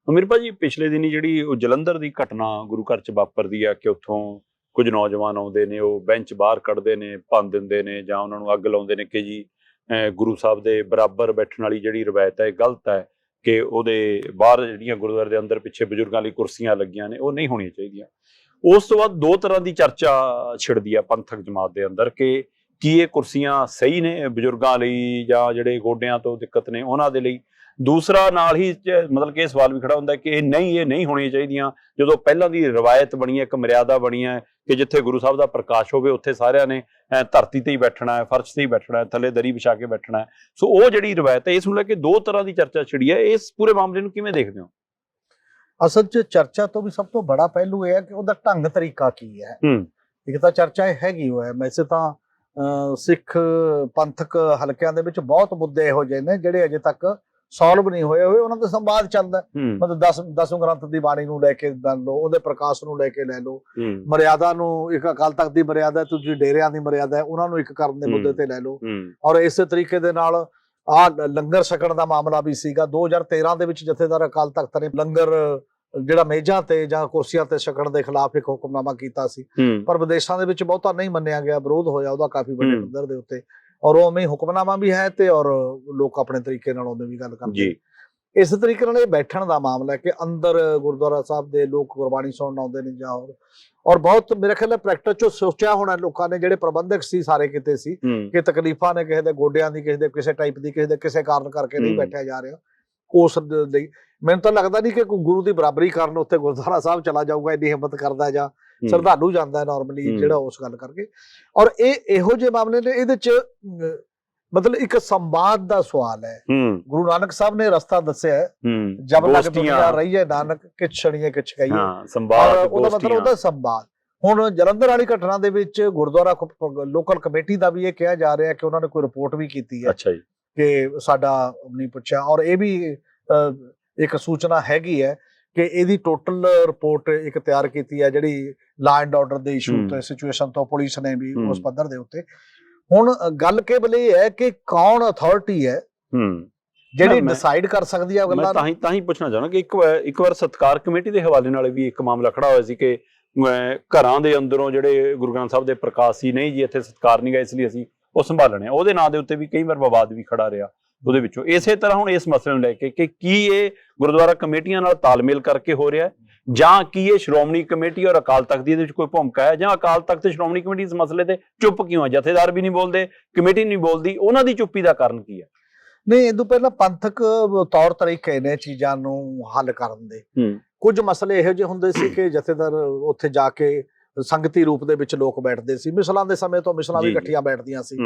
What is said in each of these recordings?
ਅਮੀਰ ਭਾਜੀ ਪਿਛਲੇ ਦਿਨੀ ਜਿਹੜੀ ਉਹ ਜਲੰਧਰ ਦੀ ਘਟਨਾ ਗੁਰੂ ਘਰ ਚ ਵਾਪਰਦੀ ਆ ਕਿ ਉੱਥੋਂ ਕੁਝ ਨੌਜਵਾਨ ਆਉਂਦੇ ਨੇ, ਉਹ ਬੈਂਚ ਬਾਹਰ ਕੱਢਦੇ ਨੇ, ਭੰਨ ਦਿੰਦੇ ਨੇ ਜਾਂ ਉਹਨਾਂ ਨੂੰ ਅੱਗ ਲਾਉਂਦੇ ਨੇ ਕਿ ਜੀ ਗੁਰੂ ਸਾਹਿਬ ਦੇ ਬਰਾਬਰ ਬੈਠਣ ਵਾਲੀ ਜਿਹੜੀ ਰਵਾਇਤ ਹੈ ਇਹ ਗਲਤ ਹੈ, ਕਿ ਉਹਦੇ ਬਾਹਰ ਜਿਹੜੀਆਂ ਗੁਰਦੁਆਰੇ ਦੇ ਅੰਦਰ ਪਿੱਛੇ ਬਜ਼ੁਰਗਾਂ ਲਈ ਕੁਰਸੀਆਂ ਲੱਗੀਆਂ ਨੇ ਉਹ ਨਹੀਂ ਹੋਣੀਆਂ ਚਾਹੀਦੀਆਂ। ਉਸ ਤੋਂ ਬਾਅਦ ਦੋ ਤਰ੍ਹਾਂ ਦੀ ਚਰਚਾ ਛਿੜਦੀ ਆ ਪੰਥਕ ਜਮਾਤ ਦੇ ਅੰਦਰ ਕਿ ਕੀ ਇਹ ਕੁਰਸੀਆਂ ਸਹੀ ਨੇ ਬਜ਼ੁਰਗਾਂ ਲਈ ਜਾਂ ਜਿਹੜੇ ਗੋਡਿਆਂ ਤੋਂ ਦਿੱਕਤ ਨੇ ਉਹਨਾਂ ਦੇ ਲਈ। ਦੂਸਰਾ ਨਾਲ ਹੀ ਮਤਲਬ ਕਿ ਇਹ ਸਵਾਲ ਵੀ ਖੜਾ ਹੁੰਦਾ ਕਿ ਇਹ ਨਹੀਂ ਹੋਣੀਆਂ ਚਾਹੀਦੀਆਂ, ਜਦੋਂ ਪਹਿਲਾਂ ਦੀ ਰਵਾਇਤ ਬਣੀ ਹੈ, ਇੱਕ ਮਰਿਆਦਾ ਬਣੀ ਹੈ ਕਿ ਜਿੱਥੇ ਗੁਰੂ ਸਾਹਿਬ ਦਾ ਪ੍ਰਕਾਸ਼ ਹੋਵੇ ਉੱਥੇ ਸਾਰਿਆਂ ਨੇ ਧਰਤੀ ਤੇ ਹੀ ਬੈਠਣਾ ਹੈ, ਫਰਸ਼ ਤੇ ਹੀ ਬੈਠਣਾ ਹੈ, ਥੱਲੇ ਦਰੀ ਵਿਛਾ ਕੇ ਬੈਠਣਾ ਹੈ। ਸੋ ਉਹ ਜਿਹੜੀ ਰਵਾਇਤ ਹੈ ਇਸ ਨੂੰ ਲੈ ਕੇ ਦੋ ਤਰ੍ਹਾਂ ਦੀ ਚਰਚਾ ਛਿੜੀ ਹੈ। ਇਸ ਪੂਰੇ ਮਾਮਲੇ ਨੂੰ ਕਿਵੇਂ ਦੇਖਦੇ ਹੋ? ਅਸਲ 'ਚ ਚਰਚਾ ਤੋਂ ਵੀ ਸਭ ਤੋਂ ਬੜਾ ਪਹਿਲੂ ਇਹ ਹੈ ਕਿ ਉਹਦਾ ਢੰਗ ਤਰੀਕਾ ਕੀ ਹੈ। ਇੱਕ ਤਾਂ ਚਰਚਾ ਇਹ ਹੈਗੀ ਹੋਇਆ, ਵੈਸੇ ਤਾਂ ਸਿੱਖ ਪੰਥਕ ਹਲਕਿਆਂ ਦੇ ਵਿੱਚ ਬਹੁਤ ਮੁੱਦੇ ਇਹੋ ਜਿਹੇ ਨੇ ਜਿਹੜੇ ਅਜੇ ਤੱਕ ਸੋਲਵ ਨਹੀਂ ਹੋਏ ਉਹਨਾਂ ਦੇ ਸੰਵਾਦ ਚੱਲਦਾ। ਮਤਲਬ ਦਸਮ ਗ੍ਰੰਥ ਦੀ ਬਾਣੀ ਨੂੰ ਲੈ ਕੇ ਲੈ ਲਓ, ਉਹਦੇ ਪ੍ਰਕਾਸ਼ ਨੂੰ ਲੈ ਕੇ ਲੈ ਲਓ, ਮਰਿਆਦਾ ਨੂੰ, ਇੱਕ ਅਕਾਲ ਤਖਤ ਦੀ ਮਰਿਆਦਾ, ਦੂਜੀ ਡੇਰਿਆਂ ਦੀ ਮਰਿਆਦਾ, ਉਹਨਾਂ ਨੂੰ ਇੱਕ ਕਰਨ ਦੇ ਮੁੱਦੇ ਤੇ ਲੈ ਲਓ। ਔਰ ਇਸੇ ਤਰੀਕੇ ਦੇ ਨਾਲ ਲੰਗਰ ਛਕਣ ਦਾ ਮਾਮਲਾ ਵੀ ਸੀਗਾ। 2013 ਦੇ ਵਿੱਚ ਜਥੇਦਾਰ ਅਕਾਲ ਤਖਤ ਨੇ ਲੰਗਰ ਜਿਹੜਾ ਮੇਜ਼ਾਂ ਤੇ ਜਾਂ ਕੁਰਸੀਆਂ ਤੇ ਛਕਣ ਦੇ ਖਿਲਾਫ ਇੱਕ ਹੁਕਮਨਾਮਾ ਕੀਤਾ ਸੀ, ਪਰ ਵਿਦੇਸ਼ਾਂ ਦੇ ਵਿੱਚ ਬਹੁਤਾ ਨਹੀਂ ਮੰਨਿਆ ਗਿਆ, ਵਿਰੋਧ ਹੋਇਆ ਉਹਦਾ ਕਾਫੀ ਵੱਡੇ ਪੱਧਰ ਦੇ ਉੱਤੇ। ਔਰ ਉਵੇਂ ਹੁਕਮਨਾਮਾ ਵੀ ਹੈ ਤੇ ਔਰ ਲੋਕ ਆਪਣੇ ਤਰੀਕੇ ਨਾਲ ਉਹਦੇ ਵੀ ਗੱਲ ਕਰਦੇ। ਇਸ ਤਰੀਕੇ ਨਾਲ ਇਹ ਬੈਠਣ ਦਾ ਮਾਮਲਾ ਹੈ ਕਿ ਅੰਦਰ ਗੁਰਦੁਆਰਾ ਸਾਹਿਬ ਦੇ ਲੋਕ ਗੁਰਬਾਣੀ ਸੁਣਨ ਆਉਂਦੇ ਨੇ ਜਾਂ ਔਰ ਬਹੁਤ ਮੇਰੇ ਖਿਆਲ ਪ੍ਰੈਕਟਿਸ ਚ ਸੋਚਿਆ ਹੋਣਾ ਲੋਕਾਂ ਨੇ, ਜਿਹੜੇ ਪ੍ਰਬੰਧਕ ਸੀ ਸਾਰੇ ਕਿਤੇ ਸੀ ਕਿ ਤਕਲੀਫਾਂ ਨੇ ਕਿਸੇ ਦੇ ਗੋਡਿਆਂ ਦੀ, ਕਿਸੇ ਦੇ ਕਿਸੇ ਟਾਈਪ ਦੀ, ਕਿਸੇ ਦੇ ਕਿਸੇ ਕਾਰਨ ਕਰਕੇ ਨਹੀਂ ਬੈਠਿਆ ਜਾ ਰਿਹਾ। ਉਸ ਲਈ ਮੈਨੂੰ ਤਾਂ ਲੱਗਦਾ ਨਹੀਂ ਕਿ ਗੁਰੂ ਦੀ ਬਰਾਬਰੀ ਕਰਨ ਉੱਥੇ ਗੁਰਦੁਆਰਾ ਸਾਹਿਬ ਚਲਾ ਜਾਊਗਾ, ਇੰਨੀ ਹਿੰਮਤ ਕਰਦਾ ਜਾਂ ਸ਼ਰਧਾਲੂ ਜਾਂਦਾ ਨਾਰਮਲੀ ਜਿਹੜਾ ਉਸ ਗੱਲ ਕਰਕੇ। ਔਰ ਇਹ ਇਹੋ ਜਿਹੇ ਮਾਮਲੇ ਨੇ, ਇਹਦੇ ਚ ਮਤਲਬ ਇੱਕ ਸੰਵਾਦ ਦਾ ਸਵਾਲ ਹੈ। ਗੁਰੂ ਨਾਨਕ ਸਾਹਿਬ ਨੇ ਰਸਤਾ ਦੱਸਿਆ, ਜਬ ਲਗ ਦੁਨੀਆ ਰਹੀ ਹੈ ਨਾਨਕ ਕਿਛ ਛੜੀਏ ਕਿਛ ਕਹੀਏ, ਉਹਦਾ ਮਤਲਬ ਉਹਦਾ ਸੰਵਾਦ। ਹੁਣ ਜਲੰਧਰ ਵਾਲੀ ਘਟਨਾ ਦੇ ਵਿੱਚ ਗੁਰਦੁਆਰਾ ਲੋਕਲ ਕਮੇਟੀ ਦਾ ਵੀ ਇਹ ਕਿਹਾ ਜਾ ਰਿਹਾ ਕਿ ਉਹਨਾਂ ਨੇ ਕੋਈ ਰਿਪੋਰਟ ਵੀ ਕੀਤੀ ਹੈ ਕਿ ਸਾਡਾ ਨਹੀਂ ਪੁੱਛਿਆ। ਔਰ ਇਹ ਵੀ ਇੱਕ ਸੂਚਨਾ ਹੈਗੀ ਹੈ ਕਿ ਇਹਦੀ ਟੋਟਲ ਰਿਪੋਰਟ ਇੱਕ ਤਿਆਰ ਕੀਤੀ ਹੈ ਜਿਹੜੀ ਲਾ ਐਂਡ ਆਰਡਰ ਦੇ ਇਸ਼ੂ ਤੇ ਸਿਚੁਏਸ਼ਨ ਤੋਂ ਪੁਲਿਸ ਨੇ ਵੀ ਉਸ ਪੱਧਰ ਦੇ ਉੱਤੇ। ਹੁਣ ਗੱਲ ਕੇਵਲ ਇਹ ਹੈ ਕਿ ਕੌਣ ਅਥਾਰਟੀ ਹੈ ਜਿਹੜੀ ਡਿਸਾਈਡ ਕਰ ਸਕਦੀ ਹੈ ਗੱਲਾਂ। ਤਾਂ ਹੀ ਪੁੱਛਣਾ ਚਾਹੁੰਦਾ ਕਿ ਇੱਕ ਵਾਰ ਸਤਕਾਰ ਕਮੇਟੀ ਦੇ ਹਵਾਲੇ ਨਾਲ ਵੀ ਇੱਕ ਮਾਮਲਾ ਖੜਾ ਹੋਇਆ ਸੀ ਕਿ ਘਰਾਂ ਦੇ ਅੰਦਰੋਂ ਜਿਹੜੇ ਗੁਰੂ ਗ੍ਰੰਥ ਸਾਹਿਬ ਦੇ ਪ੍ਰਕਾਸ਼ ਸੀ, ਨਹੀਂ ਜੀ ਇੱਥੇ ਸਤਕਾਰ ਨਹੀਂ ਗਾ, ਇਸ ਲਈ ਅਸੀਂ ਉਹ ਸੰਭਾਲਣੇ, ਉਹਦੇ ਨਾਂ ਦੇ ਉੱਤੇ ਵੀ ਕਈ ਵਾਰ ਵਿਵਾਦ ਵੀ ਖੜਾ ਰਿਹਾ ਉਹਦੇ ਵਿੱਚੋਂ। ਇਸੇ ਤਰ੍ਹਾਂ ਹੁਣ ਇਸ ਮਸਲੇ ਨੂੰ ਲੈ ਕੇ ਕਿ ਕੀ ਇਹ ਗੁਰਦੁਆਰਾ ਕਮੇਟੀਆਂ ਨਾਲ ਤਾਲਮੇਲ ਕਰਕੇ ਹੋ ਰਿਹਾ ਜਾਂ ਕੀ ਇਹ ਸ਼੍ਰੋਮਣੀ ਕਮੇਟੀ ਔਰ ਅਕਾਲ ਤਖਤ ਦੀ ਇਹਦੇ ਵਿੱਚ ਕੋਈ ਭੂਮਿਕਾ ਹੈ, ਜਾਂ ਅਕਾਲ ਤਖਤ ਤੇ ਸ਼੍ਰੋਮਣੀ ਕਮੇਟੀ ਇਸ ਮਸਲੇ ਤੇ ਚੁੱਪ ਕਿਉਂ ਹੈ? ਜਥੇਦਾਰ ਵੀ ਨਹੀਂ ਬੋਲਦੇ, ਕਮੇਟੀ ਨਹੀਂ ਬੋਲਦੀ, ਉਹਨਾਂ ਦੀ ਚੁੱਪੀ ਦਾ ਕਾਰਨ ਕੀ ਹੈ? ਨਹੀਂ, ਇਹ ਤੋਂ ਪਹਿਲਾਂ ਪੰਥਕ ਤੌਰ ਤਰੀਕੇ ਨੇ ਚੀਜ਼ਾਂ ਨੂੰ ਹੱਲ ਕਰਨ ਦੇ। ਕੁਝ ਮਸਲੇ ਇਹੋ ਜਿਹੇ ਹੁੰਦੇ ਸੀ ਕਿ ਜਥੇਦਾਰ ਉੱਥੇ ਜਾ ਕੇ ਸੰਗਤੀ ਰੂਪ ਦੇ ਵਿੱਚ ਲੋਕ ਬੈਠਦੇ ਸੀ, ਮਿਸਲਾਂ ਦੇ ਸਮੇਂ ਤੋਂ ਮਿਸਲਾਂ ਵੀ ਇਕੱਠੀਆਂ ਬੈਠਦੀਆਂ ਸੀ,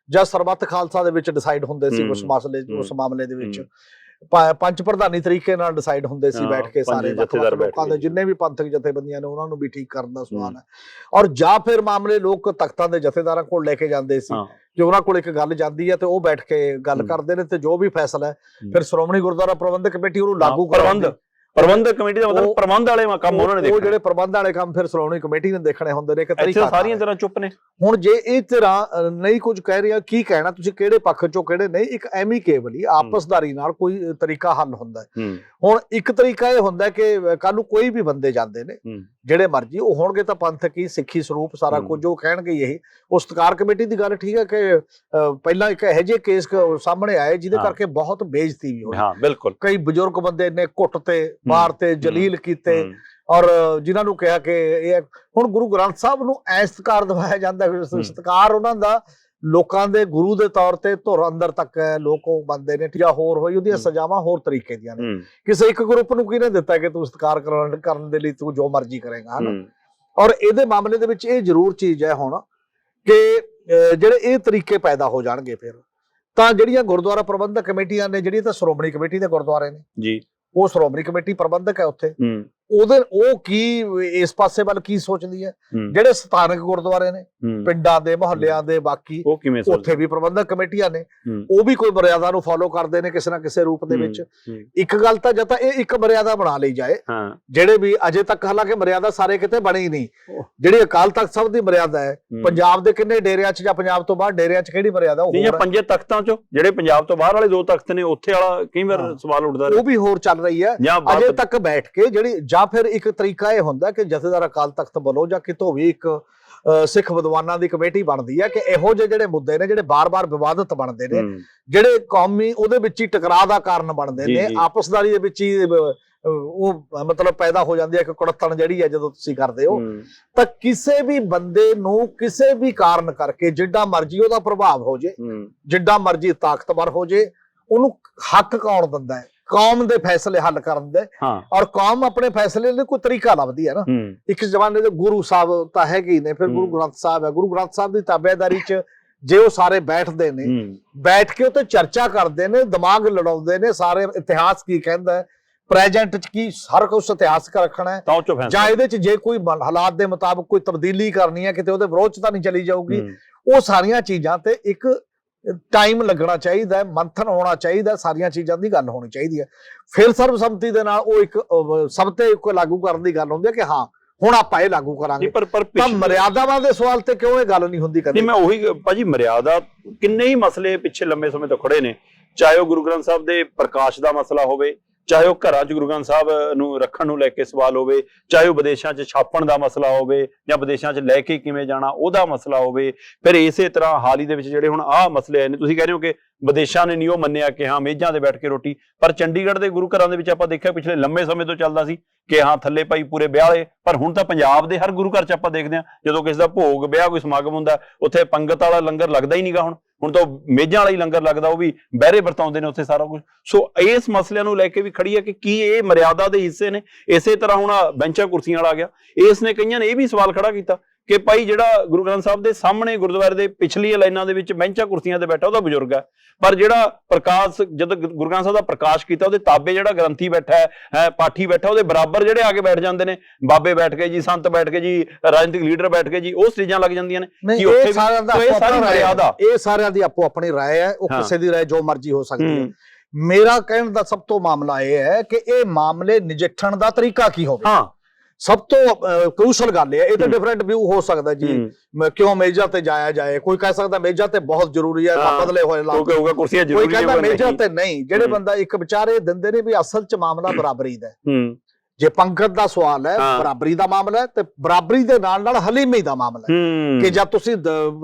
ਜਾਂ ਸਰਬੱਤ ਖਾਲਸਾ ਦੇ ਵਿੱਚ ਡਿਸਾਈਡ ਹੁੰਦੇ ਸੀ ਉਸ ਮਸਲੇ, ਉਸ ਮਾਮਲੇ ਦੇ ਵਿੱਚ ਪੰਜ ਪ੍ਰਧਾਨੀ ਤਰੀਕੇ ਨਾਲ ਡਿਸਾਈਡ ਹੁੰਦੇ ਸੀ ਬੈਠ ਕੇ ਸਾਰੇ ਲੋਕਾਂ ਦੇ, ਜਿੰਨੇ ਵੀ ਪੰਥਕ ਜਥੇਬੰਦੀਆਂ ਨੇ ਉਹਨਾਂ ਨੂੰ ਵੀ ਠੀਕ ਕਰਨ ਦਾ ਸਵਾਲ ਹੈ। ਔਰ ਜਾਂ ਫਿਰ ਮਾਮਲੇ ਲੋਕ ਤਖਤਾਂ ਦੇ ਜਥੇਦਾਰਾਂ ਕੋਲ ਲੈ ਕੇ ਜਾਂਦੇ ਸੀ ਕਿ ਉਹਨਾਂ ਕੋਲ ਇੱਕ ਗੱਲ ਜਾਂਦੀ ਹੈ ਤੇ ਉਹ ਬੈਠ ਕੇ ਗੱਲ ਕਰਦੇ ਨੇ ਤੇ ਜੋ ਵੀ ਫੈਸਲਾ ਹੈ ਫਿਰ ਸ਼੍ਰੋਮਣੀ ਗੁਰਦੁਆਰਾ ਪ੍ਰਬੰਧਕ ਕਮੇਟੀ ਉਹਨੂੰ ਲਾਗੂ ਕਰਵਾਉਂਦੀ। ਪ੍ਰਬੰਧਕ ਕਮੇਟੀ ਦਾ ਮਤਲਬ ਪ੍ਰਬੰਧ ਵਾਲੇ ਕੰਮ ਉਹਨਾਂ ਨੇ ਦੇਖਣੇ, ਉਹ ਜਿਹੜੇ ਪ੍ਰਬੰਧ ਵਾਲੇ ਕੰਮ ਫਿਰ ਸ਼੍ਰੋਮਣੀ ਕਮੇਟੀ ਨੇ ਦੇਖਣੇ ਹੁੰਦੇ ਨੇ। ਇੱਕ ਤਰੀਕਾ ਸਾਰੀਆਂ ਤਰ੍ਹਾਂ ਚੁੱਪ ਨੇ। ਹੁਣ ਜੇ ਇਹ ਤਰ੍ਹਾਂ ਨਹੀਂ ਕੁਝ ਕਹਿ ਰਿਹਾ, ਕੀ ਕਹਿਣਾ ਤੁਸੀਂ, ਕਿਹੜੇ ਪੱਖ ਚੋਂ ਕਿਹੜੇ ਨਹੀਂ, ਇੱਕ ਐਮੀਕੇਬਲੀ ਆਪਸਦਾਰੀ ਨਾਲ ਕੋਈ ਤਰੀਕਾ ਹੱਲ ਹੁੰਦਾ ਹੈ। ਹੁਣ ਇੱਕ ਤਰੀਕਾ ਇਹ ਹੁੰਦਾ ਕਿ ਕੱਲ ਨੂੰ ਕੋਈ ਵੀ ਬੰਦੇ ਜਾਂਦੇ ਨੇ ਜਿਹੜੇ ਮਰਜੀ, ਉਹ ਹੋਣਗੇ ਤਾਂ ਪੰਥਕ ਹੀ ਸਿੱਖੀ ਸਰੂਪ ਸਾਰਾ ਕੁਝ ਉਹ ਕਹਿਣਗੇ ਇਹੀ। ਉਹ ਸਤਕਾਰ ਕਮੇਟੀ ਦੀ ਗੱਲ ਠੀਕ ਹੈ ਕਿ ਪਹਿਲਾਂ ਇੱਕ ਇਹੋ ਜਿਹੇ ਕੇਸ ਸਾਹਮਣੇ ਆਏ ਜਿਹਦੇ ਕਰਕੇ ਬਹੁਤ ਬੇਇੱਜ਼ਤੀ ਵੀ ਹੋਈ। ਬਿਲਕੁਲ, ਕਈ ਬਜ਼ੁਰਗ ਬੰਦੇ ਨੇ ਕੁੱਟ ਤੇ ਮਾਰ ਤੇ ਜਲੀਲ ਕੀਤੇ ਔਰ ਜਿਨ੍ਹਾਂ ਨੂੰ ਕਿਹਾ ਕਿ ਇਹ ਹੁਣ ਗੁਰੂ ਗ੍ਰੰਥ ਸਾਹਿਬ ਨੂੰ ਐ ਸਤਿਕਾਰ ਦਿਵਾਇਆ ਜਾਂਦਾ, ਸਤਿਕਾਰ ਉਹਨਾਂ ਦਾ ਲੋਕਾਂ ਦੇ ਗੁਰੂ ਦੇ ਤੌਰ ਤੇ ਧੁਰ ਅੰਦਰ ਤੱਕ ਲੋਕ ਉਹ ਬੰਦੇ ਨੇ ਜਾਂ ਹੋਰ ਹੋਈ ਉਹਦੀਆਂ ਸਜ਼ਾਵਾਂ ਹੋਰ ਤਰੀਕੇ ਦੀਆਂ ਨੇ। ਕਿਸੇ ਇੱਕ ਗਰੁੱਪ ਨੂੰ ਕਿਹਨੇ ਦਿੱਤਾ ਕਿ ਤੂੰ ਸਤਿਕਾਰ ਕਰਨ ਦੇ ਲਈ ਤੂੰ ਜੋ ਮਰਜ਼ੀ ਕਰੇਗਾ, ਹਨਾ। ਔਰ ਇਹਦੇ ਮਾਮਲੇ ਦੇ ਵਿੱਚ ਇਹ ਜ਼ਰੂਰ ਚੀਜ਼ ਹੈ ਹੁਣ ਕਿ ਜਿਹੜੇ ਇਹ ਤਰੀਕੇ ਪੈਦਾ ਹੋ ਜਾਣਗੇ ਫਿਰ ਤਾਂ ਜਿਹੜੀਆਂ ਗੁਰਦੁਆਰਾ ਪ੍ਰਬੰਧਕ ਕਮੇਟੀਆਂ ਨੇ, ਜਿਹੜੀਆਂ ਤਾਂ ਸ਼੍ਰੋਮਣੀ ਕਮੇਟੀ ਦੇ ਗੁਰਦੁਆਰੇ ਨੇ ਜੀ, ਉਹ ਸ਼੍ਰੋਮਣੀ ਕਮੇਟੀ ਪ੍ਰਬੰਧਕ ਹੈ ਉੱਥੇ, ਉਹ ਕੀ ਇਸ ਪਾਸੇ ਵੱਲ ਕੀ ਸੋਚਦੀ ਹੈ। ਜਿਹੜੇ ਸਥਾਨਕ ਗੁਰਦੁਆਰੇ ਨੇ ਪਿੰਡਾਂ ਦੇ ਮੁਹੱਲਿਆਂ ਦੇ ਬਾਕੀ ਉਹ ਕਿਵੇਂ ਉੱਥੇ ਵੀ ਪ੍ਰਬੰਧਕ ਕਮੇਟੀਆਂ ਨੇ, ਉਹ ਵੀ ਕੋਈ ਮਰਿਆਦਾ ਨੂੰ ਫੋਲੋ ਕਰਦੇ ਨੇ ਕਿਸੇ ਨਾ ਕਿਸੇ ਰੂਪ ਦੇ ਵਿੱਚ। ਇੱਕ ਗੱਲ ਤਾਂ ਜਾਂ ਤਾਂ ਇਹ ਇੱਕ ਮਰਿਆਦਾ ਬਣਾ ਲਈ ਜਾਏ, ਜਿਹੜੇ ਵੀ ਅਜੇ ਤੱਕ ਹਾਲਾਂਕਿ ਮਰਿਆਦਾ ਸਾਰੇ ਕਿਤੇ ਬਣੀ ਨਹੀਂ, ਜਿਹੜੀ ਅਕਾਲ ਤਖਤ ਸਾਹਿਬ ਦੀ ਮਰਿਆਦਾ ਹੈ ਪੰਜਾਬ ਦੇ ਕਿੰਨੇ ਡੇਰਿਆਂ 'ਚ ਜਾਂ ਪੰਜਾਬ ਤੋਂ ਬਾਹਰ ਡੇਰਿਆਂ 'ਚ ਕਿਹੜੀ ਮਰਿਆਦਾ ਉਹ ਨਹੀਂ, ਪੰਜੇ ਤਖਤਾਂ 'ਚੋਂ ਜਿਹੜੇ ਪੰਜਾਬ ਤੋਂ ਬਾਹਰ ਵਾਲੇ 2 ਤਖਤ ਨੇ ਉੱਥੇ ਵਾਲਾ ਕਈ ਵਾਰ ਸਵਾਲ ਉੱਠਦਾ ਉਹ ਵੀ ਹੋਰ ਚੱਲ ਰਹੀ ਹੈ ਅਜੇ ਤੱਕ ਬੈਠ ਕੇ ਜਿਹੜੀ। ਜਾਂ ਫਿਰ ਇੱਕ ਤਰੀਕਾ ਇਹ ਹੁੰਦਾ ਕਿ ਜਥੇਦਾਰ ਅਕਾਲ ਤਖਤ ਵੱਲੋਂ ਜਾਂ ਕਿਤੋਂ ਵੀ ਇੱਕ ਸਿੱਖ ਵਿਦਵਾਨਾਂ ਦੀ ਕਮੇਟੀ ਬਣਦੀ ਹੈ ਕਿ ਇਹੋ ਜਿਹੇ ਜਿਹੜੇ ਮੁੱਦੇ ਨੇ ਜਿਹੜੇ ਬਾਰ-ਬਾਰ ਵਿਵਾਦਤ ਬਣਦੇ ਨੇ, ਜਿਹੜੇ ਕੌਮੀ ਉਹਦੇ ਵਿੱਚ ਹੀ ਟਕਰਾਅ ਦਾ ਕਾਰਨ ਬਣਦੇ ਨੇ, ਆਪਸਦਾਰੀ ਦੇ ਵਿੱਚ ਹੀ ਉਹ ਮਤਲਬ ਪੈਦਾ ਹੋ ਜਾਂਦੀ ਹੈ ਕਿ ਕੁੜੱਤਣ ਜਿਹੜੀ ਹੈ ਜਦੋਂ ਤੁਸੀਂ ਕਰਦੇ ਹੋ, ਤਾਂ ਕਿਸੇ ਵੀ ਬੰਦੇ ਨੂੰ ਕਿਸੇ ਵੀ ਕਾਰਨ ਕਰਕੇ ਜਿੱਡਾ ਮਰਜ਼ੀ ਉਹਦਾ ਪ੍ਰਭਾਵ ਹੋ ਜੇ, ਜਿੱਡਾ ਮਰਜ਼ੀ ਤਾਕਤਵਰ ਹੋ ਜੇ, ਉਹਨੂੰ ਹੱਕ ਕੌਣ ਦਿੰਦਾ ਹੈ? ਕੌਮ ਦੇ ਫੈਸਲੇ ਹੱਲ ਕਰਨ ਦੇ। ਔਰ ਕੌਮ ਆਪਣੇ ਫੈਸਲੇ ਲਈ ਕੋਈ ਤਰੀਕਾ ਲੱਭਦੀ ਹੈ ਨਾ। ਇੱਕ ਜ਼ਮਾਨੇ ਦੇ ਗੁਰੂ ਸਾਹਿਬ ਤਾਂ ਹੈਗੇ ਹੀ ਨੇ, ਫਿਰ ਗੁਰੂ ਗ੍ਰੰਥ ਸਾਹਿਬ ਹੈ। ਗੁਰੂ ਗ੍ਰੰਥ ਸਾਹਿਬ ਦੀ ਤਾਬੇਦਾਰੀ 'ਚ ਜੇ ਉਹ ਸਾਰੇ ਬੈਠਦੇ ਨੇ, ਬੈਠ ਕੇ ਉੱਤੇ ਚਰਚਾ ਕਰਦੇ ਨੇ, ਦਿਮਾਗ ਲੜਾਉਂਦੇ ਨੇ, ਸਾਰੇ ਇਤਿਹਾਸ ਕੀ ਕਹਿੰਦਾ ਹੈ, ਪ੍ਰੈਜੈਂਟ 'ਚ ਕੀ ਸਾਰਾ ਕੁਝ ਇਤਿਹਾਸਕ ਰੱਖਣਾ ਹੈ, ਜਾਂ ਇਹਦੇ 'ਚ ਜੇ ਕੋਈ ਹਾਲਾਤ ਦੇ ਮੁਤਾਬਕ ਕੋਈ ਤਬਦੀਲੀ ਕਰਨੀ ਹੈ, ਕਿਤੇ ਉਹਦੇ ਵਿਰੋਧ 'ਚ ਤਾਂ ਨਹੀਂ ਚਲੀ ਜਾਊਗੀ। ਉਹ ਸਾਰੀਆਂ ਚੀਜ਼ਾਂ ਤੇ ਇੱਕ ਟਾਈਮ ਲੱਗਣਾ ਚਾਹੀਦਾ ਹੈ, ਮੰਥਨ ਹੋਣਾ ਚਾਹੀਦਾ, ਸਾਰੀਆਂ ਚੀਜ਼ਾਂ ਦੀ ਗੱਲ ਹੋਣੀ ਚਾਹੀਦੀ ਹੈ। ਫਿਰ ਸਰਬਸੰਮਤੀ ਦੇ ਨਾਲ ਉਹ ਇੱਕ ਸਭ ਤੇ ਇੱਕੋ ਲਾਗੂ ਕਰਨ ਦੀ ਗੱਲ ਹੁੰਦੀ ਹੈ ਕਿ ਹਾਂ ਹੁਣ ਆਪਾਂ ਇਹ ਲਾਗੂ ਕਰਾਂਗੇ। ਤਾਂ ਮਰਿਆਦਾਵਾਂ ਦੇ ਸਵਾਲ ਤੇ ਕਿਉਂ ਇਹ ਗੱਲ ਨਹੀਂ ਹੁੰਦੀ ਕਦੇ? ਮੈਂ ਉਹੀ ਭਾਜੀ, ਮਰਿਆਦਾ ਕਿੰਨੇ ਹੀ ਮਸਲੇ ਪਿੱਛੇ ਲੰਮੇ ਸਮੇਂ ਤੋਂ ਖੜੇ ਨੇ, ਚਾਹੇ ਉਹ ਗੁਰੂ ਗ੍ਰੰਥ ਸਾਹਿਬ ਦੇ ਪ੍ਰਕਾਸ਼ ਦਾ ਮਸਲਾ ਹੋਵੇ, ਚਾਹੇ ਉਹ ਘਰਾਂ 'ਚ ਗੁਰੂ ਗ੍ਰੰਥ ਸਾਹਿਬ ਨੂੰ ਰੱਖਣ ਨੂੰ ਲੈ ਕੇ ਸਵਾਲ ਹੋਵੇ, ਚਾਹੇ ਉਹ ਵਿਦੇਸ਼ਾਂ 'ਚ ਛਾਪਣ ਦਾ ਮਸਲਾ ਹੋਵੇ, ਜਾਂ ਵਿਦੇਸ਼ਾਂ 'ਚ ਲੈ ਕੇ ਕਿਵੇਂ ਜਾਣਾ ਉਹਦਾ ਮਸਲਾ ਹੋਵੇ। ਫਿਰ ਇਸੇ ਤਰ੍ਹਾਂ ਹਾਲ ਹੀ ਦੇ ਵਿੱਚ ਜਿਹੜੇ ਹੁਣ ਆਹ ਮਸਲੇ ਆਏ ਨੇ, ਤੁਸੀਂ ਕਹਿ ਰਹੇ ਹੋ ਕਿ ਵਿਦੇਸ਼ਾਂ ਨੇ ਨਹੀਂ ਉਹ ਮੰਨਿਆ ਕਿ ਹਾਂ ਮੇਜ਼ਾਂ ਤੇ ਬੈਠ ਕੇ ਰੋਟੀ, ਪਰ ਚੰਡੀਗੜ੍ਹ ਦੇ ਗੁਰੂ ਘਰਾਂ ਦੇ ਵਿੱਚ ਆਪਾਂ ਦੇਖਿਆ ਪਿਛਲੇ ਲੰਮੇ ਸਮੇਂ ਤੋਂ ਚੱਲਦਾ ਸੀ ਕਿ ਹਾਂ ਥੱਲੇ ਭਾਈ ਪੂਰੇ ਵਿਆਹ ਵਾਲੇ, ਪਰ ਹੁਣ ਤਾਂ ਪੰਜਾਬ ਦੇ ਹਰ ਗੁਰੂ ਘਰ 'ਚ ਆਪਾਂ ਦੇਖਦੇ ਹਾਂ ਜਦੋਂ ਕਿਸੇ ਦਾ ਭੋਗ ਵਿਆਹ ਕੋਈ ਸਮਾਗਮ ਹੁੰਦਾ ਉੱਥੇ ਪੰਗਤ ਵਾਲਾ ਲੰਗਰ ਲੱਗਦਾ ਹੀ ਨਹੀਂਗਾ। ਹੁਣ ਤਾਂ ਮੇਜ਼ਾਂ ਵਾਲਾ ਹੀ ਲੰਗਰ ਲੱਗਦਾ, ਉਹ ਵੀ ਬਹਿਰੇ ਵਰਤਾਉਂਦੇ ਨੇ ਉੱਥੇ ਸਾਰਾ ਕੁਝ। ਸੋ ਇਸ ਮਸਲਿਆਂ ਨੂੰ ਲੈ ਕੇ ਵੀ ਖੜੀ ਹੈ ਕਿ ਕੀ ਇਹ ਮਰਿਆਦਾ ਦੇ ਹਿੱਸੇ ਨੇ। ਇਸੇ ਤਰ੍ਹਾਂ ਹੁਣ ਬੈਂਚਾਂ ਕੁਰਸੀਆਂ ਵਾਲਾ ਆ ਗਿਆ, ਇਸ ਨੇ ਕਈਆਂ ਨੇ ਇਹ ਵੀ ਸਵਾਲ ਖੜਾ ਕੀਤਾ ਕਿ ਭਾਈ ਜਿਹੜਾ ਗੁਰੂ ਗ੍ਰੰਥ ਸਾਹਿਬ ਦੇ ਸਾਹਮਣੇ ਗੁਰਦੁਆਰੇ ਦੇ ਪਿਛਲੀ ਲਾਈਨਾਂ ਦੇ ਵਿੱਚ ਬੈਂਚਾਂ ਕੁਰਸੀਆਂ ਤੇ ਬੈਠਾ ਉਹਦਾ ਬਜ਼ੁਰਗ ਹੈ, ਪਰ ਜਿਹੜਾ ਪ੍ਰਕਾਸ਼ ਜਦੋਂ ਗੁਰੂ ਗ੍ਰੰਥ ਸਾਹਿਬ ਦਾ ਪ੍ਰਕਾਸ਼ ਕੀਤਾ ਉਹਦੇ ਤਾਬੇ ਜਿਹੜਾ ਗ੍ਰੰਥੀ ਬੈਠਾ ਹੈ, ਪਾਠੀ ਬੈਠਾ, ਉਹਦੇ ਬਰਾਬਰ ਜਿਹੜੇ ਆ ਕੇ ਬੈਠ ਜਾਂਦੇ ਨੇ, ਬਾਬੇ ਬੈਠ ਕੇ ਜੀ, ਸੰਤ ਬੈਠ ਕੇ ਜੀ, ਰਾਜਨੀਤਿਕ ਲੀਡਰ ਬੈਠ ਕੇ ਜੀ, ਉਹ ਸਟੇਜਾਂ ਲੱਗ ਜਾਂਦੀਆਂ ਨੇ। ਇਹ ਸਾਰਿਆਂ ਦੀ ਆਪੋ ਆਪਣੀ ਰਾਏ ਹੈ, ਉਹ ਕਿਸੇ ਦੀ ਰਾਏ ਜੋ ਮਰਜ਼ੀ ਹੋ ਸਕਦੀ ਹੈ। ਮੇਰਾ ਕਹਿਣ ਦਾ ਸਭ ਤੋਂ ਮਾਮਲਾ ਇਹ ਹੈ ਕਿ ਇਹ ਮਾਮਲੇ ਨਜਿੱਠਣ ਦਾ ਤਰੀਕਾ ਕੀ ਹੋਵੇ। ਸਭ ਤੋਂ ਕ੍ਰੂਸ਼ਲ ਗੱਲ ਹੈ। ਇਹ ਤਾਂ ਡਿਫਰੈਂਟ ਵਿਊ ਹੋ ਸਕਦਾ ਜੀ, ਕਿਉਂ ਮੇਜ਼ਾਂ ਤੇ ਜਾਇਆ ਜਾਏ। ਕੋਈ ਕਹਿ ਸਕਦਾ ਮੇਜ਼ਾਂ ਤੇ ਬਹੁਤ ਜ਼ਰੂਰੀ ਹੈ, ਬਦਲੇ ਹੋਏ ਕੁਰਸੀਆਂ ਕੋਈ ਕਹਿੰਦਾ ਮੇਜ਼ਾਂ ਤੇ ਨਹੀਂ। ਜਿਹੜੇ ਬੰਦਾ ਇੱਕ ਵਿਚਾਰੇ ਦਿੰਦੇ ਨੇ ਵੀ ਅਸਲ 'ਚ ਮਾਮਲਾ ਬਰਾਬਰੀ ਦਾ। ਜੇ ਪੰਗਤ ਦਾ ਸਵਾਲ ਹੈ, ਬਰਾਬਰੀ ਦਾ ਮਾਮਲਾ ਹੈ, ਤੇ ਬਰਾਬਰੀ ਦੇ ਨਾਲ ਨਾਲ ਹਲੀਮੀ ਦਾ ਮਾਮਲਾ ਹੈ ਕਿ ਜਦ ਤੁਸੀਂ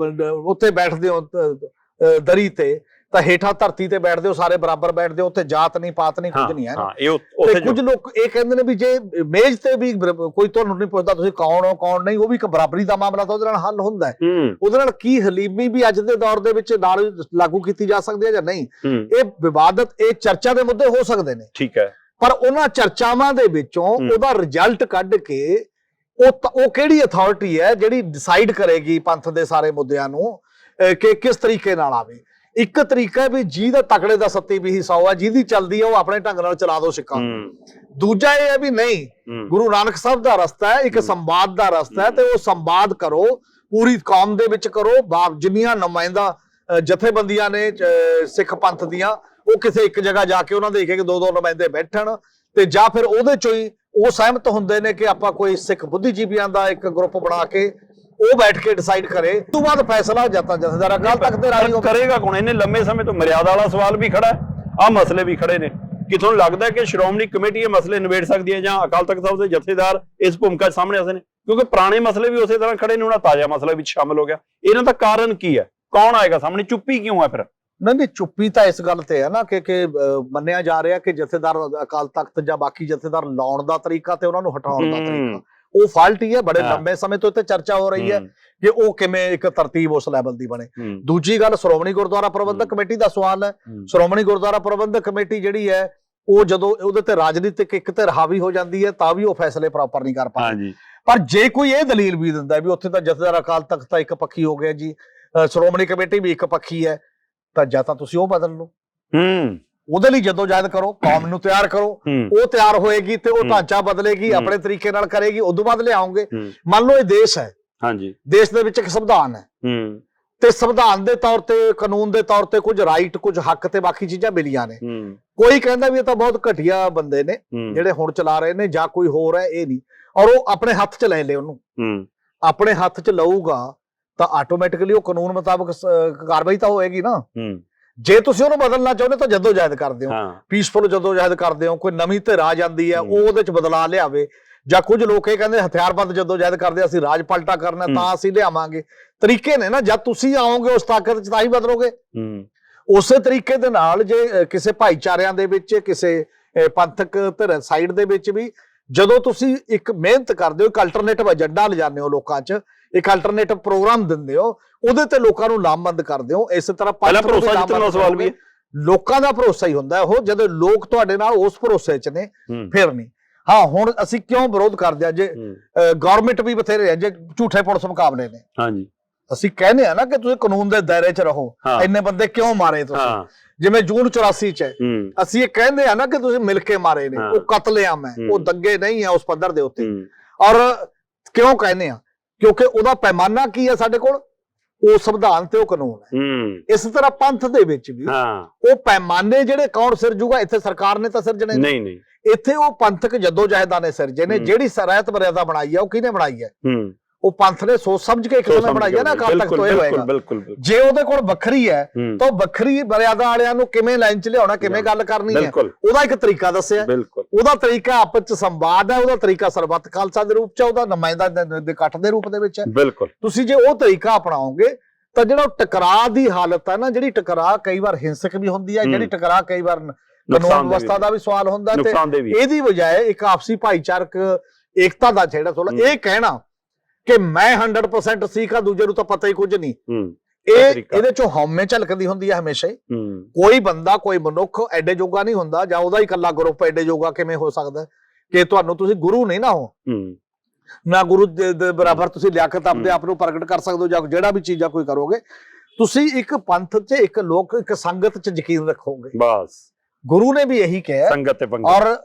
ਉੱਥੇ ਬੈਠਦੇ ਹੋ ਦਰੀ ਤੇ, ਤਾਂ ਹੇਠਾਂ ਧਰਤੀ ਤੇ ਬੈਠਦੇ ਹੋ, ਸਾਰੇ ਬਰਾਬਰ ਬੈਠਦੇ ਹੋ, ਉੱਥੇ ਜਾਤ ਨਹੀਂ ਪਾਤ ਨਹੀਂ ਕੁਝ ਨਹੀਂ ਹੈ। ਤੇ ਕੁਝ ਲੋਕ ਇਹ ਕਹਿੰਦੇ ਨੇ ਵੀ ਜੇ ਮੇਜ਼ ਤੇ ਵੀ ਕੋਈ ਤੁਹਾਨੂੰ ਨਹੀਂ ਪੁੱਛਦਾ ਤੁਸੀਂ ਕੌਣ ਹੋ ਕੌਣ ਨਹੀਂ, ਉਹ ਵੀ ਇੱਕ ਬਰਾਬਰੀ ਦਾ ਮਾਮਲਾ ਤਾਂ ਉਹਦੇ ਨਾਲ ਹੱਲ ਹੁੰਦਾ ਹੈ। ਉਹਦੇ ਨਾਲ ਕੀ ਹਲੀਮੀ ਵੀ ਅੱਜ ਦੇ ਦੌਰ ਦੇ ਵਿੱਚ ਨਾਲ ਲਾਗੂ ਕੀਤੀ ਜਾ ਸਕਦੀ ਹੈ ਜਾਂ ਨਹੀਂ, ਇਹ ਵਿਵਾਦਤ, ਇਹ ਚਰਚਾ ਦੇ ਮੁੱਦੇ ਹੋ ਸਕਦੇ ਨੇ। ਠੀਕ ਹੈ, ਪਰ ਉਹਨਾਂ ਚਰਚਾਵਾਂ ਦੇ ਵਿੱਚੋਂ ਉਹਦਾ ਰਿਜ਼ਲਟ ਕੱਢ ਕੇ ਉਹ ਕਿਹੜੀ ਅਥਾਰਟੀ ਹੈ ਜਿਹੜੀ ਡਿਸਾਈਡ ਕਰੇਗੀ ਪੰਥ ਦੇ ਸਾਰੇ ਮੁੱਦਿਆਂ ਨੂੰ ਕਿ ਕਿਸ ਤਰੀਕੇ ਨਾਲ ਆਵੇ। ਇੱਕ ਤਰੀਕਾ ਹੈ ਵੀ ਜਿਹਦਾ ਤਕੜੇ ਦਾ ਸੱਤੀ ਵੀ ਹਿੱਸਾ ਹੋਆ, ਜਿਹਦੀ ਚੱਲਦੀ ਹੈ ਉਹ ਆਪਣੇ ਢੰਗ ਨਾਲ ਚਲਾ ਦੋ ਸਿੱਕਾ। ਦੂਜਾ ਇਹ ਹੈ ਵੀ ਨਹੀਂ, ਗੁਰੂ ਨਾਨਕ ਸਾਹਿਬ ਦਾ ਰਸਤਾ ਹੈ, ਇੱਕ ਸੰਵਾਦ ਦਾ ਰਸਤਾ ਹੈ, ਤੇ ਉਹ ਸੰਵਾਦ ਕਰੋ ਪੂਰੀ ਕੌਮ ਦੇ ਵਿੱਚ ਕਰੋ। ਜਿੰਨੀਆਂ ਨੁਮਾਇੰਦਾ ਜਥੇਬੰਦੀਆਂ ਨੇ ਸਿੱਖ ਪੰਥ ਦੀਆਂ, ਉਹ ਕਿਸੇ ਇੱਕ ਜਗ੍ਹਾ ਜਾ ਕੇ ਉਹਨਾਂ ਦੇ ਇੱਕ ਦੋ ਨੁਮਾਇੰਦੇ ਬੈਠਣ, ਤੇ ਜਾਂ ਫਿਰ ਉਹਦੇ ਚੋਂ ਹੀ ਉਹ ਸਹਿਮਤ ਹੁੰਦੇ ਨੇ ਕਿ ਆਪਾਂ ਕੋਈ ਸਿੱਖ ਬੁੱਧੀਜੀਵੀਆਂ ਦਾ ਇੱਕ ਗਰੁੱਪ ਬਣਾ ਕੇ ਉਹ ਬੈਠ ਕੇ ਡਿਸਾਈਡ ਕਰੇ। ਉਸ ਤੋਂ ਬਾਅਦ ਫੈਸਲਾ ਜਥੇਦਾਰ ਅਕਾਲ ਤਖਤ ਦੇ ਰਾਹੀਂ ਕਰੇਗਾ ਕੌਣ? ਇਹਨੇ ਲੰਮੇ ਸਮੇਂ ਤੋਂ ਮਰਿਆਦਾ ਵਾਲਾ ਸਵਾਲ ਵੀ ਖੜਾ ਹੈ, ਆਹ ਮਸਲੇ ਵੀ ਖੜੇ ਨੇ। ਕਿ ਤੁਹਾਨੂੰ ਲੱਗਦਾ ਕਿ ਸ਼੍ਰੋਮਣੀ ਕਮੇਟੀ ਇਹ ਮਸਲੇ ਨਿਬੇੜ ਸਕਦੀ ਹੈ, ਜਾਂ ਅਕਾਲ ਤਖਤ ਸਾਹਿਬ ਦੇ ਜਥੇਦਾਰ ਇਸ ਭੂਮਿਕਾ ਸਾਹਮਣੇ ਆਸੇ ਨੇ? ਕਿਉਂਕਿ ਪੁਰਾਣੇ ਮਸਲੇ ਵੀ ਉਸੇ ਤਰ੍ਹਾਂ ਖੜੇ ਨੇ, ਉਹਨਾਂ ਤਾਜ਼ਾ ਮਸਲਾ ਵਿੱਚ ਸ਼ਾਮਲ ਹੋ ਗਿਆ। ਇਹਨਾਂ ਦਾ ਕਾਰਨ ਕੀ ਹੈ? ਕੌਣ ਆਏਗਾ ਸਾਹਮਣੇ? ਚੁੱਪੀ ਕਿਉਂ ਹੈ ਫਿਰ? ਨਹੀਂ, ਚੁੱਪੀ ਤਾਂ ਇਸ ਗੱਲ ਤੇ ਹੈ ਨਾ ਕਿ ਮੰਨਿਆ ਜਾ ਰਿਹਾ ਕਿ ਜਥੇਦਾਰ ਅਕਾਲ ਤਖਤ ਜਾਂ ਬਾਕੀ ਜਥੇਦਾਰ ਲਾਉਣ ਦਾ ਤਰੀਕਾ ਤੇ ਉਹਨਾਂ ਨੂੰ ਹਟਾਉਣ ਦਾ ਤਰੀਕਾ ਉਹ ਫਾਲਟ ਹੀ ਹੈ। ਬੜੇ ਲੰਬੇ ਸਮੇਂ ਤੋਂ ਇੱਥੇ ਚਰਚਾ ਹੋ ਰਹੀ ਹੈ ਕਿ ਉਹ ਕਿਵੇਂ ਇੱਕ ਤਰਤੀਬ ਉਸ ਲੈਵਲ ਦੀ ਬਣੇ। ਦੂਜੀ ਗੱਲ ਸ਼੍ਰੋਮਣੀ ਗੁਰਦੁਆਰਾ ਪ੍ਰਬੰਧਕ ਕਮੇਟੀ ਦਾ ਸਵਾਲ ਹੈ। ਸ਼੍ਰੋਮਣੀ ਗੁਰਦੁਆਰਾ ਪ੍ਰਬੰਧਕ ਕਮੇਟੀ ਜਿਹੜੀ ਹੈ, ਉਹ ਜਦੋਂ ਉਹਦੇ ਤੇ ਰਾਜਨੀਤਿਕ ਇੱਕ ਧਿਰ ਹਾਵੀ ਹੋ ਜਾਂਦੀ ਹੈ ਤਾਂ ਵੀ ਉਹ ਫੈਸਲੇ ਪ੍ਰੋਪਰ ਨਹੀਂ ਕਰ ਪਾਉਂਦੀ। ਪਰ ਜੇ ਕੋਈ ਇਹ ਦਲੀਲ ਵੀ ਦਿੰਦਾ ਵੀ ਉੱਥੇ ਤਾਂ ਜਥੇਦਾਰ ਅਕਾਲ ਤਖਤ ਤਾਂ ਇੱਕ ਪੱਖੀ ਹੋ ਗਿਆ ਜੀ, ਸ਼੍ਰੋਮਣੀ ਕਮੇਟੀ ਵੀ ਇੱਕ ਪੱਖੀ ਹੈ, ਤਾਂ ਜਾਂ ਤਾਂ ਤੁਸੀਂ ਉਹ ਬਦਲ ਲਓ। ਉਹਦੇ ਲਈ ਜਦੋਜਹਿਦ ਕਰੋ, ਕੌਮ ਨੂੰ ਤਿਆਰ ਕਰੋ, ਉਹ ਤਿਆਰ ਹੋਏਗੀ ਤੇ ਉਹ ਢਾਂਚਾ ਬਦਲੇਗੀ, ਆਪਣੇ ਤਰੀਕੇ ਨਾਲ ਕਰੇਗੀ, ਉਦੋਂ ਬਾਅਦ ਲਿਆਉਂਗੇ। ਮੰਨ ਲਓ ਇਹ ਦੇਸ਼ ਹੈ, ਹਾਂਜੀ, ਦੇਸ਼ ਦੇ ਵਿੱਚ ਇੱਕ ਸੰਵਿਧਾਨ ਹੈ ਤੇ ਸੰਵਿਧਾਨ ਦੇ ਤੌਰ ਤੇ, ਕਾਨੂੰਨ ਦੇ ਤੌਰ ਤੇ ਕੁਝ ਰਾਈਟ, ਕੁਝ ਹੱਕ ਤੇ ਬਾਕੀ ਚੀਜ਼ਾਂ ਮਿਲੀਆਂ ਨੇ। ਕੋਈ ਕਹਿੰਦਾ ਵੀ ਇਹ ਤਾਂ ਬਹੁਤ ਘਟੀਆ ਬੰਦੇ ਨੇ ਜਿਹੜੇ ਹੁਣ ਚਲਾ ਰਹੇ ਨੇ, ਜਾਂ ਕੋਈ ਹੋਰ ਹੈ, ਇਹ ਨਹੀਂ। ਔਰ ਉਹ ਆਪਣੇ ਹੱਥ 'ਚ ਲੈ ਲੇ, ਉਹਨੂੰ ਆਪਣੇ ਹੱਥ 'ਚ ਲਊਗਾ ਤਾਂ ਆਟੋਮੈਟਿਕਲੀ ਉਹ ਕਾਨੂੰਨ ਮੁਤਾਬਕ ਕਾਰਵਾਈ ਤਾਂ ਹੋਏਗੀ ਨਾ। ਜੇ ਤੁਸੀਂ ਉਹਨੂੰ ਬਦਲਣਾ ਚਾਹੁੰਦੇ ਤਾਂ ਜਦੋਜਹਿਦ ਕਰਦੇ ਹੋ, ਪੀਸਫੁਲ ਜਦੋਜਹਿਦ ਕਰਦੇ ਹੋ, ਕੋਈ ਨਵੀਂ ਧਿਰ ਆ ਜਾਂਦੀ ਹੈ, ਉਹ ਉਹਦੇ 'ਚ ਬਦਲਾਅ ਲਿਆਵੇ। ਜਾਂ ਕੁਝ ਲੋਕ ਇਹ ਕਹਿੰਦੇ ਹਥਿਆਰਬੰਦ ਜਦੋਜਹਿਦ ਕਰਦੇ, ਅਸੀਂ ਰਾਜ ਪਲਟਾ ਕਰਨਾ, ਤਾਂ ਅਸੀਂ ਲਿਆਵਾਂਗੇ। ਤਰੀਕੇ ਨੇ ਨਾ, ਜਦ ਤੁਸੀਂ ਆਓਗੇ ਉਸ ਤਾਕਤ 'ਚ ਤਾਂ ਹੀ ਬਦਲੋਗੇ। ਉਸੇ ਤਰੀਕੇ ਦੇ ਨਾਲ ਜੇ ਕਿਸੇ ਭਾਈਚਾਰਿਆਂ ਦੇ ਵਿੱਚ, ਕਿਸੇ ਪੰਥਕ ਧਿਰ ਸਾਈਡ ਦੇ ਵਿੱਚ ਵੀ ਜਦੋਂ ਤੁਸੀਂ ਇੱਕ ਮਿਹਨਤ ਕਰਦੇ ਹੋ, ਇੱਕ ਅਲਟਰਨੇਟਿਵ ਏਜੰਡਾ ਲਿਜਾਂਦੇ ਹੋ ਲੋਕਾਂ 'ਚ, ਇੱਕ ਅਲਟਰਨੇਟਿਵ ਪ੍ਰੋਗਰਾਮ ਦਿੰਦੇ ਹੋ, ਉਹਦੇ ਤੇ ਲੋਕਾਂ ਨੂੰ ਲਾਮਬੰਦ ਕਰਦੇ ਹੋ। ਇਸੇ ਤਰ੍ਹਾਂ ਲੋਕਾਂ ਦਾ ਭਰੋਸਾ ਹੀ ਹੁੰਦਾ ਉਹ, ਜਦੋਂ ਲੋਕ ਤੁਹਾਡੇ ਨਾਲ ਉਸ ਭਰੋਸੇ 'ਚ ਨੇ, ਫਿਰ ਨਹੀਂ। ਹਾਂ, ਹੁਣ ਅਸੀਂ ਕਿਉਂ ਵਿਰੋਧ ਕਰਦੇ ਆ? ਜੇ ਗਵਰਨਮੈਂਟ ਵੀ ਬਥੇਰੇ ਆ, ਜੇ ਝੂਠੇ ਪੁਲਿਸ ਮੁਕਾਬਲੇ ਨੇ, ਹਾਂਜੀ, ਅਸੀਂ ਕਹਿੰਦੇ ਆ ਨਾ ਕਿ ਤੁਸੀਂ ਕਾਨੂੰਨ ਦੇ ਦਾਇਰੇ 'ਚ ਰਹੋ। ਇੰਨੇ ਬੰਦੇ ਕਿਉਂ ਮਾਰੇ ਤੁਸੀਂ? ਜਿਵੇਂ ਜੂਨ 84 'ਚ ਅਸੀਂ ਇਹ ਕਹਿੰਦੇ ਆ ਨਾ ਕਿ ਤੁਸੀਂ ਮਿਲ ਕੇ ਮਾਰੇ ਨੇ, ਉਹ ਕਤਲੇਆਮ ਹੈ, ਉਹ ਦੰਗੇ ਨਹੀਂ ਆ ਉਸ ਪੱਧਰ ਦੇ ਉੱਤੇ। ਔਰ ਕਿਉਂ ਕਹਿੰਦੇ ਆ? ਕਿਉਂਕਿ ਉਹਦਾ ਪੈਮਾਨਾ ਕੀ ਹੈ ਸਾਡੇ ਕੋਲ? ਉਹ ਸੰਵਿਧਾਨ ਤੇ ਉਹ ਕਾਨੂੰਨ ਹੈ। ਇਸ ਤਰ੍ਹਾਂ ਪੰਥ ਦੇ ਵਿੱਚ ਵੀ ਉਹ ਪੈਮਾਨੇ ਜਿਹੜੇ ਕੌਣ ਸਿਰਜੂਗਾ? ਇੱਥੇ ਸਰਕਾਰ ਨੇ ਤਾਂ ਸਿਰਜਣੇ ਨਹੀਂ, ਇੱਥੇ ਉਹ ਪੰਥਕ ਜਦੋਜਹਿਦਾਂ ਨੇ ਸਿਰਜੇ ਨੇ। ਜਿਹੜੀ ਰਹਿਤ ਮਰਿਆਦਾ ਬਣਾਈ ਹੈ, ਉਹ ਕਿਹਨੇ ਬਣਾਈ ਹੈ? ਉਹ ਪੰਥ ਨੇ ਸੋਚ ਸਮਝ ਕੇ ਇੱਕ ਸਮੇਂ ਬਣਾਈ ਹੈ ਨਾ। ਅਕਾਲ ਤਖਤ ਤੋਂ ਇਹ ਹੋਏਗਾ। ਜੇ ਉਹਦੇ ਕੋਲ ਵੱਖਰੀ ਹੈ ਤਾਂ ਉਹ ਵੱਖਰੀ ਮਰਿਆਦਾ ਵਾਲਿਆਂ ਨੂੰ ਕਿਵੇਂ ਲਾਈਨ 'ਚ ਲਿਆਉਣਾ, ਕਿਵੇਂ ਗੱਲ ਕਰਨੀ ਹੈ, ਉਹਦਾ ਇੱਕ ਤਰੀਕਾ ਦੱਸਿਆ। ਉਹਦਾ ਤਰੀਕਾ ਆਪਸ 'ਚ ਸੰਵਾਦ ਹੈ, ਉਹਦਾ ਤਰੀਕਾ ਸਰਬੱਤ ਖਾਲਸਾ ਦੇ ਰੂਪ 'ਚ, ਉਹਦਾ ਨੁਮਾਇੰਦਾ ਦੇ ਇਕੱਠ ਦੇ ਰੂਪ ਦੇ ਵਿੱਚ ਹੈ। ਤੁਸੀਂ ਜੇ ਉਹ ਤਰੀਕਾ ਅਪਣਾਓਗੇ ਤਾਂ ਜਿਹੜਾ ਟਕਰਾਅ ਦੀ ਹਾਲਤ ਹੈ ਨਾ, ਜਿਹੜੀ ਟਕਰਾਅ ਕਈ ਵਾਰ ਹਿੰਸਕ ਵੀ ਹੁੰਦੀ ਹੈ, ਜਿਹੜੀ ਟਕਰਾਅ ਕਈ ਵਾਰ ਕਾਨੂੰਨ ਵਿਵਸਥਾ ਦਾ ਵੀ ਸਵਾਲ ਹੁੰਦਾ, ਤੇ ਇਹਦੀ ਬਜਾਏ ਇੱਕ ਆਪਸੀ ਭਾਈਚਾਰਕ ਏਕਤਾ ਦਾ ਜਿਹੜਾ ਥੋੜਾ ਇਹ ਕਹਿਣਾ ਕਿ ਮੈਂ 100% ਸਿੱਖ ਆ, ਦੂਜੇ ਨੂੰ ਤਾਂ ਪਤਾ ਹੀ ਕੁਝ ਨਹੀਂ, ਇਹਦੇ ਚੋਂ ਹਉਮੈ ਝਲਕਦੀ ਹੁੰਦੀ ਹੈ ਹਮੇਸ਼ਾ ਹੀ। ਕੋਈ ਬੰਦਾ, ਕੋਈ ਮਨੁੱਖ ਐਡੇ ਜੋਗਾ ਨਹੀਂ ਹੁੰਦਾ, ਜਾਂ ਉਹਦਾ ਹੀ ਇਕੱਲਾ ਗਰੁੱਪ ਐਡੇ ਜੋਗਾ ਕਿਵੇਂ ਹੋ ਸਕਦਾ ਕਿ ਤੁਹਾਨੂੰ, ਤੁਸੀਂ ਗੁਰੂ ਨਹੀਂ ਨਾ ਹੋ, ਨਾ ਗੁਰੂ ਦੇ ਬਰਾਬਰ ਤੁਸੀਂ ਲਿਆਕਤ ਆਪਣੇ ਆਪ ਨੂੰ ਪ੍ਰਗਟ ਕਰ ਸਕਦੇ ਹੋ, ਜਾਂ ਜਿਹੜਾ ਵੀ ਚੀਜ਼ਾਂ ਕੋਈ ਕਰੋਗੇ। ਤੁਸੀਂ ਇੱਕ ਪੰਥ 'ਚ, ਇੱਕ ਲੋਕ, ਇੱਕ ਸੰਗਤ 'ਚ ਯਕੀਨ ਰੱਖੋਗੇ, ਬਸ। ਗੁਰੂ ਨੇ ਵੀ ਇਹੀ ਕਿਹਾ, ਸੰਗਤ ਤੇ ਪੰਗਤ। ਔਰ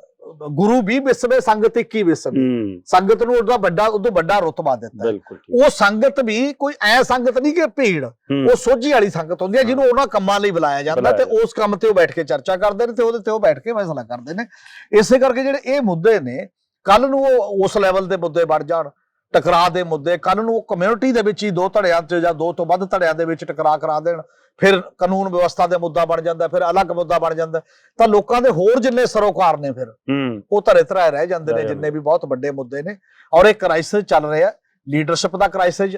ਗੁਰੂ ਵੀ ਵਿਸਵੇ, ਸੰਗਤ ਇੱਕ ਹੀ ਵਿਸਵੇ। ਸੰਗਤ ਨੂੰ ਉਹਦਾ ਉਦੋਂ ਵੱਡਾ ਰੁਤਬਾ ਦਿੱਤਾ। ਉਹ ਸੰਗਤ ਵੀ ਕੋਈ ਐ ਸੰਗਤ ਨਹੀਂ ਕਿ ਭੀੜ, ਉਹ ਸੋਝੀ ਵਾਲੀ ਸੰਗਤ ਹੁੰਦੀ ਹੈ, ਜਿਹਨੂੰ ਉਹਨਾਂ ਕੰਮਾਂ ਲਈ ਬੁਲਾਇਆ ਜਾਂਦਾ, ਤੇ ਉਸ ਕੰਮ ਤੇ ਉਹ ਬੈਠ ਕੇ ਚਰਚਾ ਕਰਦੇ ਨੇ, ਤੇ ਉਹਦੇ ਤੇ ਉਹ ਬੈਠ ਕੇ ਫੈਸਲਾ ਕਰਦੇ ਨੇ। ਇਸੇ ਕਰਕੇ ਜਿਹੜੇ ਇਹ ਮੁੱਦੇ ਨੇ, ਕੱਲ ਨੂੰ ਉਹ ਉਸ ਲੈਵਲ ਦੇ ਮੁੱਦੇ ਬਣ ਜਾਣ, ਟਕਰਾਅ ਦੇ ਮੁੱਦੇ, ਕੱਲ ਨੂੰ ਉਹ ਕਮਿਊਨਿਟੀ ਦੇ ਵਿੱਚ ਹੀ ਦੋ ਧੜਿਆਂ 'ਚ ਜਾਂ ਦੋ ਤੋਂ ਵੱਧ ਧੜਿਆਂ ਦੇ ਵਿੱਚ ਟਕਰਾਅ ਕਰਾ ਦੇਣ, ਫਿਰ ਕਾਨੂੰਨ ਵਿਵਸਥਾ ਦੇ ਮੁੱਦਾ ਬਣ ਜਾਂਦਾ, ਫਿਰ ਅਲੱਗ ਮੁੱਦਾ ਬਣ ਜਾਂਦਾ, ਤਾਂ ਲੋਕਾਂ ਦੇ ਹੋਰ ਜਿੰਨੇ ਸਰੋਕਾਰ ਨੇ ਫਿਰ ਉਹ ਧਰੇ ਧਰਾਏ ਰਹਿ ਜਾਂਦੇ ਨੇ, ਜਿੰਨੇ ਵੀ ਬਹੁਤ ਵੱਡੇ ਮੁੱਦੇ ਨੇ। ਔਰ ਇਹ ਕ੍ਰਾਈਸਿਸ ਚੱਲ ਰਿਹਾ, ਲੀਡਰਸ਼ਿਪ ਦਾ ਕ੍ਰਾਈਸਿਸ,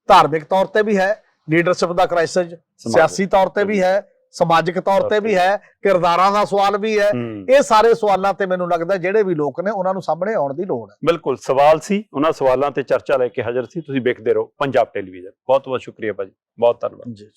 ਧਾਰਮਿਕ ਤੌਰ ਤੇ ਵੀ ਹੈ, ਲੀਡਰਸ਼ਿਪ ਦਾ ਕ੍ਰਾਈਸਿਸ ਸਿਆਸੀ ਤੌਰ ਤੇ ਵੀ ਹੈ, ਸਮਾਜਿਕ ਤੌਰ ਤੇ ਵੀ ਹੈ, ਕਿਰਦਾਰਾਂ ਦਾ ਸਵਾਲ ਵੀ ਹੈ। ਇਹ ਸਾਰੇ ਸਵਾਲਾਂ ਤੇ ਮੈਨੂੰ ਲੱਗਦਾ ਜਿਹੜੇ ਵੀ ਲੋਕ ਨੇ ਉਹਨਾਂ ਨੂੰ ਸਾਹਮਣੇ ਆਉਣ ਦੀ ਲੋੜ ਹੈ। ਬਿਲਕੁਲ, ਸਵਾਲ ਸੀ, ਉਹਨਾਂ ਸਵਾਲਾਂ ਤੇ ਚਰਚਾ ਲੈ ਕੇ ਹਾਜ਼ਰ ਸੀ। ਤੁਸੀਂ ਵੇਖਦੇ ਰਹੋ ਪੰਜਾਬ ਟੈਲੀਵਿਜ਼ਨ। ਬਹੁਤ ਬਹੁਤ ਸ਼ੁਕਰੀਆ ਭਾਜੀ, ਬਹੁਤ ਧੰਨਵਾਦ ਜੀ।